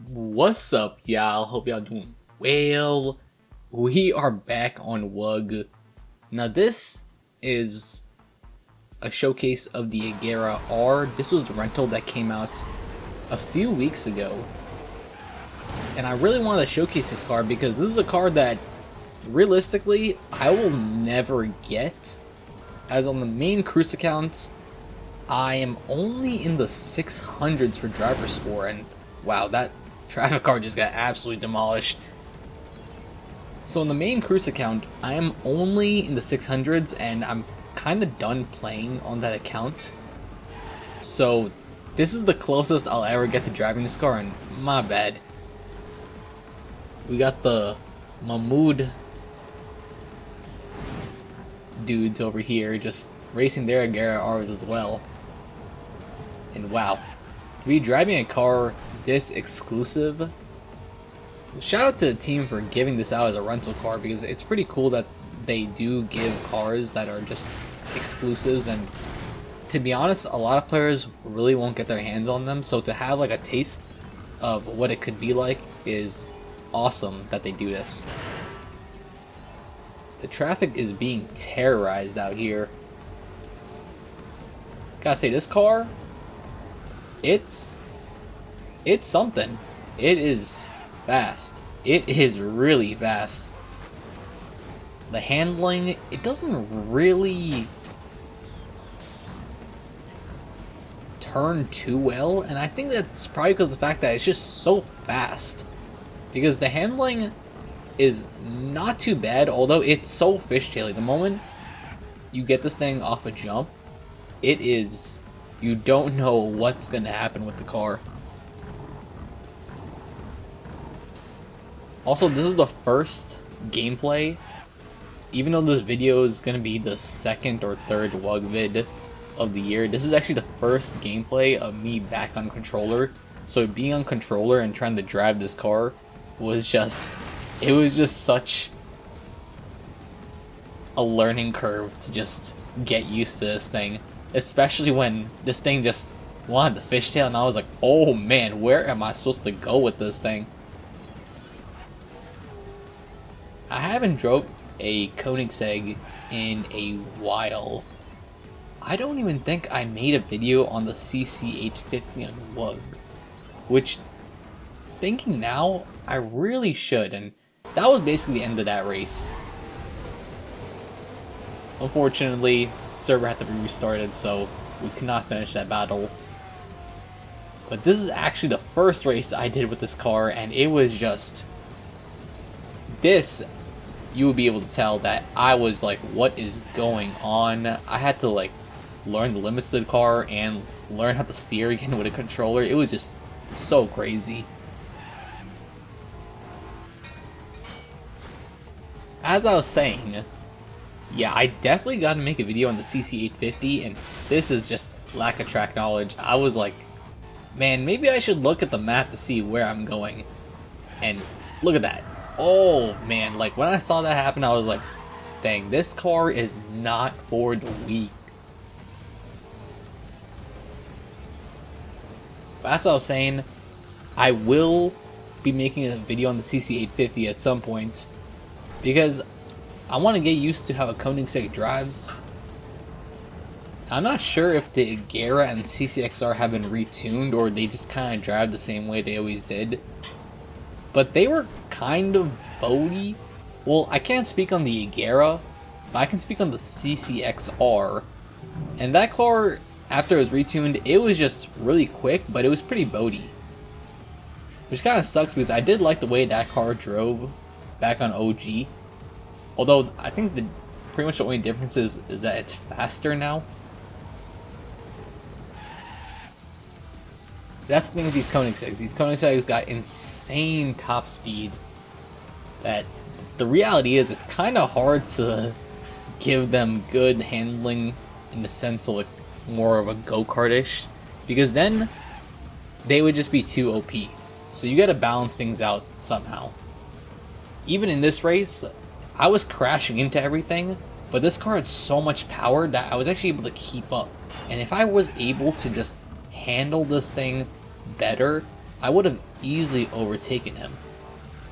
What's up, y'all? Hope y'all doing well. We are back on WUG. Now this is a showcase of the Agera R. This was the rental that came out a few weeks ago. And I really wanted to showcase this car because this is a car that realistically I will never get. As on the main cruise accounts, I am only in the 600s for driver score, and wow, that traffic car just got absolutely demolished. So on the main cruise account, I am only in the 600s, and I'm kind of done playing on that account. So this is the closest I'll ever get to driving this car, and my bad. We got the Mahmood dudes over here just racing their Agera R's as well. And wow, to be driving a car this exclusive, shout out to the team for giving this out as a rental car, because it's pretty cool that they do give cars that are just exclusives, and to be honest, a lot of players really won't get their hands on them, so to have like a taste of what it could be like is awesome that they do this. The traffic is being terrorized out here. Gotta say, this car, it's something. It is fast. It is really fast. The handling, it doesn't really turn too well, and I think that's probably because of the fact that it's just so fast. Because the handling is not too bad, although it's so fishtailing. The moment you get this thing off a jump, it is, you don't know what's going to happen with the car. Also, this is the first gameplay, even though this video is going to be the second or third WUG vid of the year, this is actually the first gameplay of me back on controller. So being on controller and trying to drive this car was just, it was just such a learning curve to just get used to this thing. Especially when this thing just wanted the fishtail, and I was like, oh man, where am I supposed to go with this thing? I haven't drove a Koenigsegg in a while. I don't even think I made a video on the CC850 on WUG, which, thinking now, I really should, and that was basically the end of that race. Unfortunately, server had to be restarted, so we could not finish that battle. But this is actually the first race I did with this car, and it was just, this, you would be able to tell that I was like, what is going on? I had to like learn the limits of the car and learn how to steer again with a controller. It was just so crazy. As I was saying, yeah, I definitely got to make a video on the CC850, and this is just lack of track knowledge. I was like, man, maybe I should look at the map to see where I'm going. And look at that. Oh man, like when I saw that happen, I was like, dang, this car is not for the weak. But as I was saying, I will be making a video on the CC850 at some point, because I want to get used to how a Koenigsegg drives. I'm not sure if the Agera and CCXR have been retuned, or they just kind of drive the same way they always did. But they were kind of boaty. Well, I can't speak on the Agera, but I can speak on the CCXR. And that car, after it was retuned, it was just really quick, but it was pretty boaty. Which kind of sucks, because I did like the way that car drove back on OG. Although, I think the pretty much the only difference is that it's faster now. That's the thing with these Koenigsegg's. These Koenigsegg's got insane top speed. That the reality is, it's kind of hard to give them good handling in the sense of like more of a go-kart-ish, because then they would just be too OP. So you gotta balance things out somehow. Even in this race, I was crashing into everything, but this car had so much power that I was actually able to keep up. And if I was able to just handle this thing better, I would have easily overtaken him.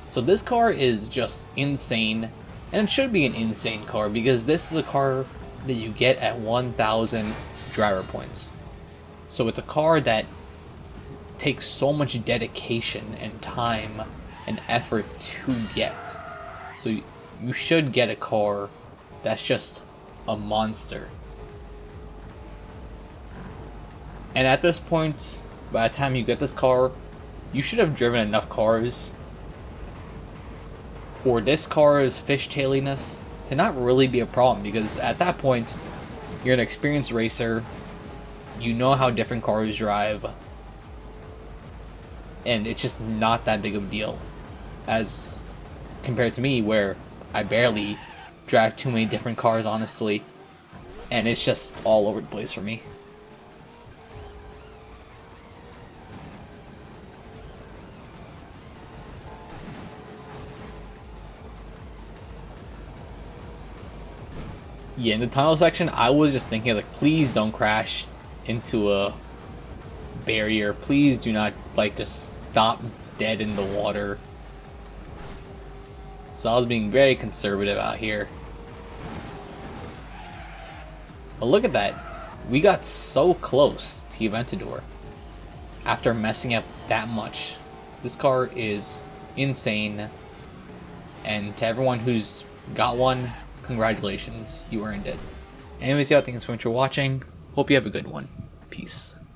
So this car is just insane, and it should be an insane car because this is a car that you get at 1,000 driver points. So it's a car that takes so much dedication and time and effort to get. So you should get a car that's just a monster. And at this point, by the time you get this car, you should have driven enough cars for this car's fishtailiness to not really be a problem, because at that point, you're an experienced racer, you know how different cars drive, and it's just not that big of a deal as compared to me, where I barely drive too many different cars, honestly, and it's just all over the place for me. Yeah, in the tunnel section, I was just thinking, like, please don't crash into a barrier. Please do not, like, just stop dead in the water. So I was being very conservative out here. But look at that. We got so close to Aventador after messing up that much. This car is insane. And to everyone who's got one, congratulations, you earned it. Anyways, y'all, thanks so much for watching. Hope you have a good one. Peace.